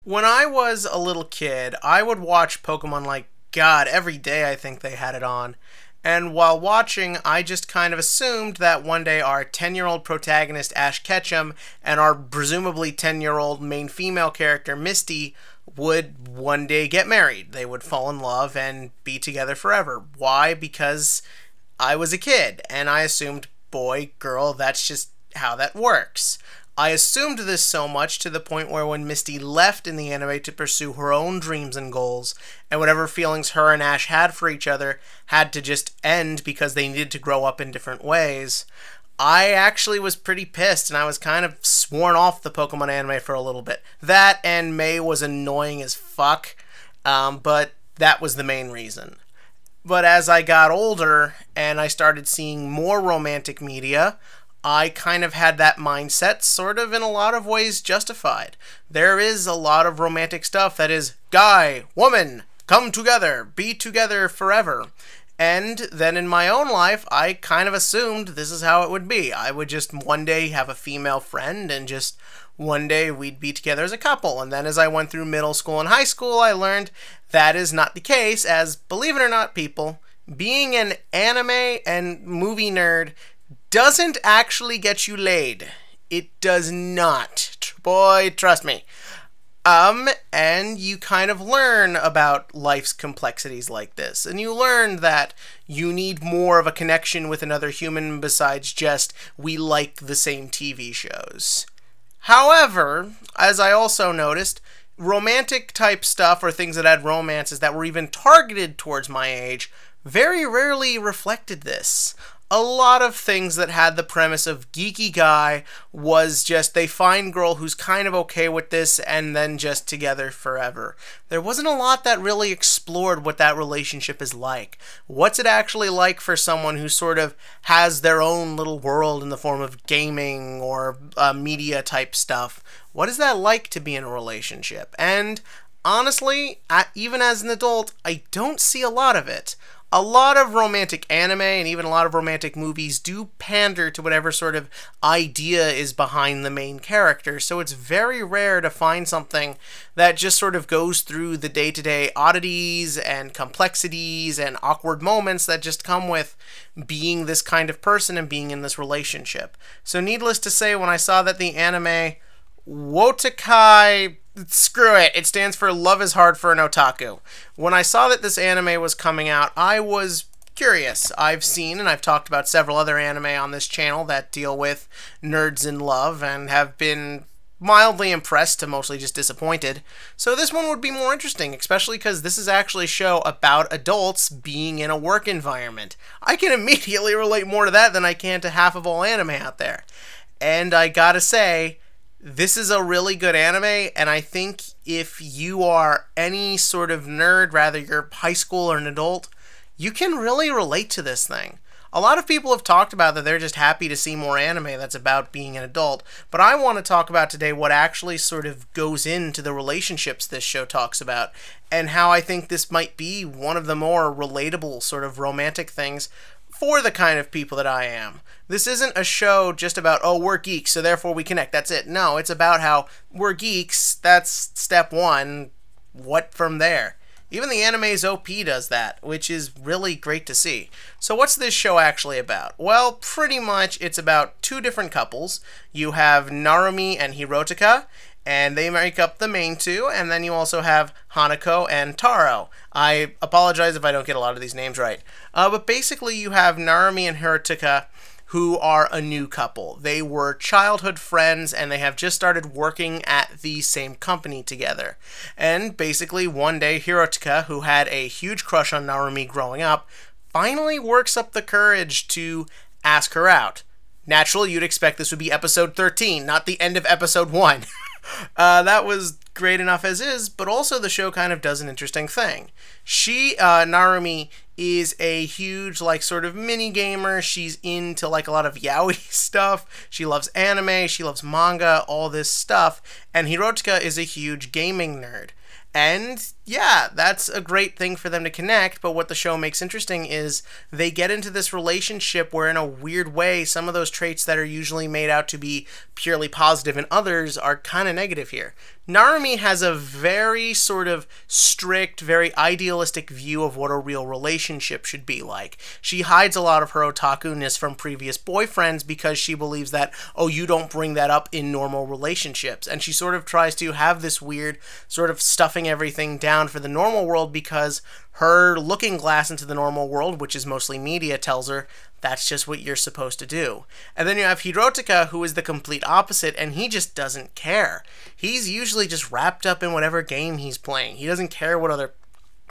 When I was a little kid, I would watch Pokemon like God every day. I think they had it on. And while watching, I just kind of assumed that one day our 10-year-old protagonist Ash Ketchum and our presumably 10-year-old main female character Misty would one day get married. They would fall in love and be together forever. Why? Because I was a kid and I assumed boy, girl, that's just how that works. I assumed this so much to the point where when Misty left in the anime to pursue her own dreams and goals, and whatever feelings her and Ash had for each other had to just end because they needed to grow up in different ways, I actually was pretty pissed and I was kind of sworn off the Pokemon anime for a little bit. That and May was annoying as fuck, but that was the main reason. But as I got older and I started seeing more romantic media, I kind of had that mindset sort of in a lot of ways justified. There is a lot of romantic stuff that is guy, woman, come together, be together forever. And then in my own life, I kind of assumed this is how it would be. I would just one day have a female friend and just one day we'd be together as a couple. And then as I went through middle school and high school, I learned that is not the case, as believe it or not, people, being an anime and movie nerd doesn't actually get you laid. It does not. Boy, trust me. And you kind of learn about life's complexities like this. And you learn that you need more of a connection with another human besides just we like the same TV shows. However, as I also noticed, romantic type stuff or things that had romances that were even targeted towards my age very rarely reflected this. A lot of things that had the premise of geeky guy was just they find girl who's kind of okay with this and then just together forever. There wasn't a lot that really explored what that relationship is like. What's it actually like for someone who sort of has their own little world in the form of gaming or media type stuff? What is that like to be in a relationship? And honestly, even as an adult, I don't see a lot of it. A lot of romantic anime and even a lot of romantic movies do pander to whatever sort of idea is behind the main character, so it's very rare to find something that just sort of goes through the day-to-day oddities and complexities and awkward moments that just come with being this kind of person and being in this relationship. So needless to say, when I saw that the anime Wotakai, screw it, it stands for Love is Hard for an Otaku. When I saw that this anime was coming out, I was curious. I've seen and I've talked about several other anime on this channel that deal with nerds in love and have been mildly impressed to mostly just disappointed. So this one would be more interesting, especially because this is actually a show about adults being in a work environment. I can immediately relate more to that than I can to half of all anime out there. And I gotta say, this is a really good anime, and I think if you are any sort of nerd, rather you're high school or an adult, you can really relate to this thing. A lot of people have talked about that they're just happy to see more anime that's about being an adult, but I want to talk about today what actually sort of goes into the relationships this show talks about, and how I think this might be one of the more relatable sort of romantic things for the kind of people that I am. This isn't a show just about, oh, we're geeks, so therefore we connect, that's it. No, it's about how we're geeks, that's step one, what from there? Even the anime's OP does that, which is really great to see. So what's this show actually about? Well, pretty much it's about two different couples. You have Narumi and Hirotaka, and they make up the main two, and then you also have Hanako and Taro. I apologize if I don't get a lot of these names right. But basically you have Narumi and Hirotaka, who are a new couple. They were childhood friends and they have just started working at the same company together. And basically one day Hirotaka, who had a huge crush on Narumi growing up, finally works up the courage to ask her out. Naturally, you'd expect this would be episode 13, not the end of episode 1. That was great enough as is, but also the show kind of does an interesting thing. Narumi, is a huge, like, sort of mini gamer. She's into, like, a lot of yaoi stuff. She loves anime, she loves manga, all this stuff. And Hirochika is a huge gaming nerd. And yeah, that's a great thing for them to connect, but what the show makes interesting is they get into this relationship where, in a weird way, some of those traits that are usually made out to be purely positive and others are kind of negative here. Narumi has a very sort of strict, very idealistic view of what a real relationship should be like. She hides a lot of her otaku-ness from previous boyfriends because she believes that, oh, you don't bring that up in normal relationships. And she sort of tries to have this weird sort of stuffing everything down for the normal world because her looking glass into the normal world, which is mostly media, tells her that's just what you're supposed to do. And then you have Hirochika, who is the complete opposite, and he just doesn't care. He's usually just wrapped up in whatever game he's playing. He doesn't care what other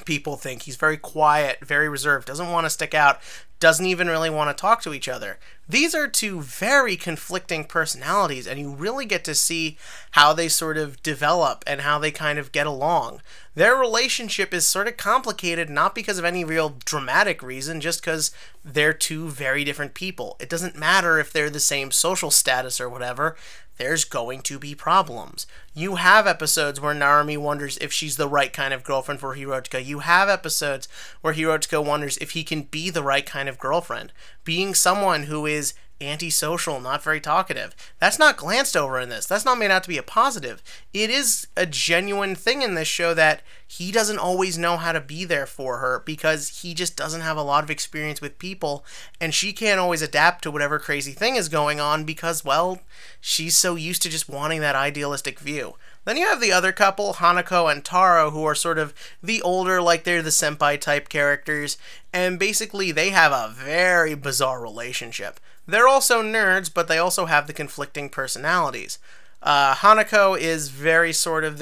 people think. He's very quiet, very reserved, doesn't want to stick out, doesn't even really want to talk to each other. These are two very conflicting personalities, and you really get to see how they sort of develop and how they kind of get along. Their relationship is sort of complicated, not because of any real dramatic reason, just because they're two very different people. It doesn't matter if they're the same social status or whatever. There's going to be problems. You have episodes where Narumi wonders if she's the right kind of girlfriend for Hirochika. You have episodes where Hirochika wonders if he can be the right kind of girlfriend. Being someone who is antisocial, not very talkative. That's not glanced over in this. That's not made out to be a positive. It is a genuine thing in this show that he doesn't always know how to be there for her because he just doesn't have a lot of experience with people, and she can't always adapt to whatever crazy thing is going on because, well, she's so used to just wanting that idealistic view. Then you have the other couple, Hanako and Taro, who are sort of the older, like they're the senpai type characters, and basically they have a very bizarre relationship. They're also nerds, but they also have the conflicting personalities. Hanako is very sort of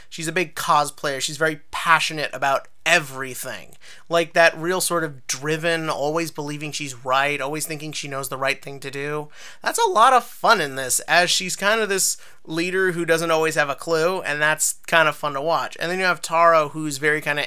she's a big cosplayer. She's very passionate about everything. Like that real sort of driven, always believing she's right, always thinking she knows the right thing to do. That's a lot of fun in this, as she's kind of this leader who doesn't always have a clue, and that's kind of fun to watch. And then you have Taro, who's very kind of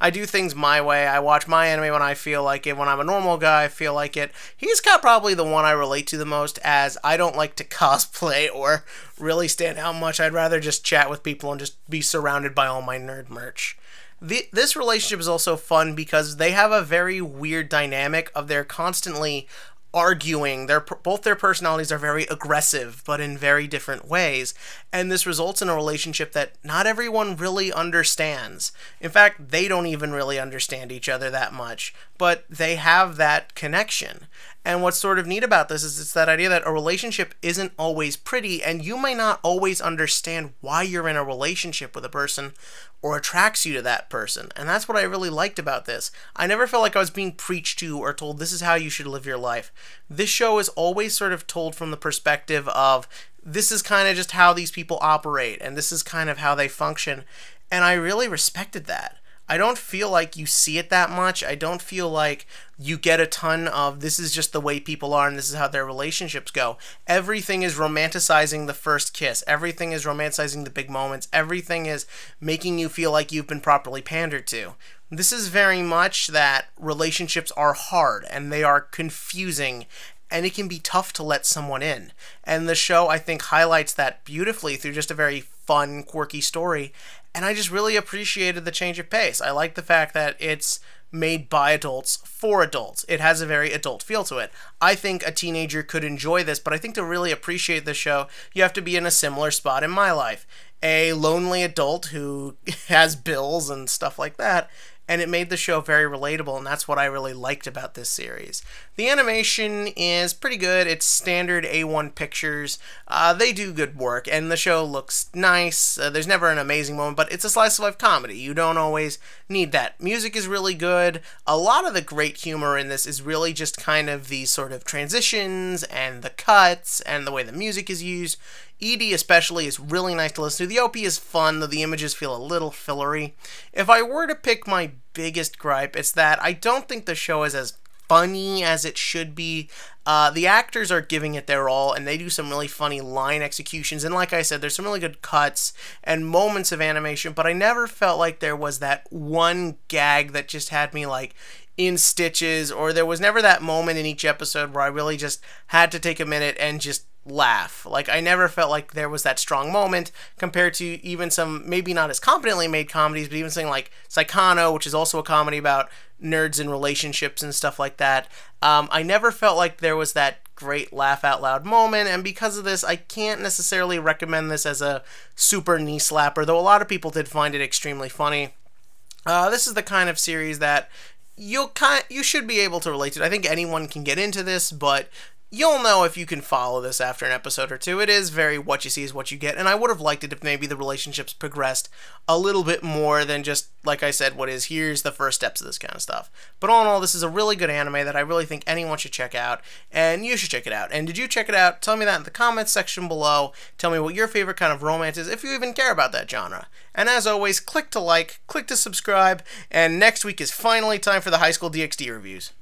I do things my way. I watch my anime when I feel like it. When I'm a normal guy, I feel like it. He's probably the one I relate to the most, as I don't like to cosplay or really stand out much. I'd rather just chat with people and just be surrounded by all my nerd merch. This relationship is also fun because they have a very weird dynamic of they're constantly arguing. Both their personalities are very aggressive, but in very different ways, and this results in a relationship that not everyone really understands. In fact, they don't even really understand each other that much, but they have that connection. And what's sort of neat about this is it's that idea that a relationship isn't always pretty, and you may not always understand why you're in a relationship with a person or attracts you to that person. And that's what I really liked about this. I never felt like I was being preached to or told this is how you should live your life. This show is always sort of told from the perspective of this is kind of just how these people operate, and this is kind of how they function. And I really respected that. I don't feel like you see it that much. I don't feel like you get a ton of this is just the way people are and this is how their relationships go. Everything is romanticizing the first kiss. Everything is romanticizing the big moments. Everything is making you feel like you've been properly pandered to. This is very much that relationships are hard and they are confusing, and it can be tough to let someone in. And the show, I think, highlights that beautifully through just a very fun, quirky story. And I just really appreciated the change of pace. I like the fact that it's made by adults for adults. It has a very adult feel to it. I think a teenager could enjoy this, but I think to really appreciate the show, you have to be in a similar spot in my life. A lonely adult who has bills and stuff like that. And it made the show very relatable, and that's what I really liked about this series. The animation is pretty good. It's standard A1 Pictures. They do good work, and the show looks nice. There's never an amazing moment, but it's a slice of life comedy. You don't always need that. Music is really good. A lot of the great humor in this is really just kind of these sort of transitions and the cuts and the way the music is used. ED especially is really nice to listen to. The OP is fun, though the images feel a little fillery. If I were to pick my biggest gripe, it's that I don't think the show is as funny as it should be. The actors are giving it their all, and they do some really funny line executions. And like I said, there's some really good cuts and moments of animation, but I never felt like there was that one gag that just had me like in stitches, or there was never that moment in each episode where I really just had to take a minute and just laugh. Like, I never felt like there was that strong moment compared to even some maybe not as competently made comedies, but even something like Saikano, which is also a comedy about nerds and relationships and stuff like that. I never felt like there was that great laugh out loud moment, and because of this, I can't necessarily recommend this as a super knee slapper, though a lot of people did find it extremely funny. This is the kind of series that you should be able to relate to. I think anyone can get into this, but you'll know if you can follow this after an episode or two. It is very what you see is what you get, and I would have liked it if maybe the relationships progressed a little bit more than just, like I said, what is, here's the first steps of this kind of stuff. But all in all, this is a really good anime that I really think anyone should check out, and you should check it out. And did you check it out? Tell me that in the comments section below. Tell me what your favorite kind of romance is, if you even care about that genre. And as always, click to like, click to subscribe, and next week is finally time for the High School DxD reviews.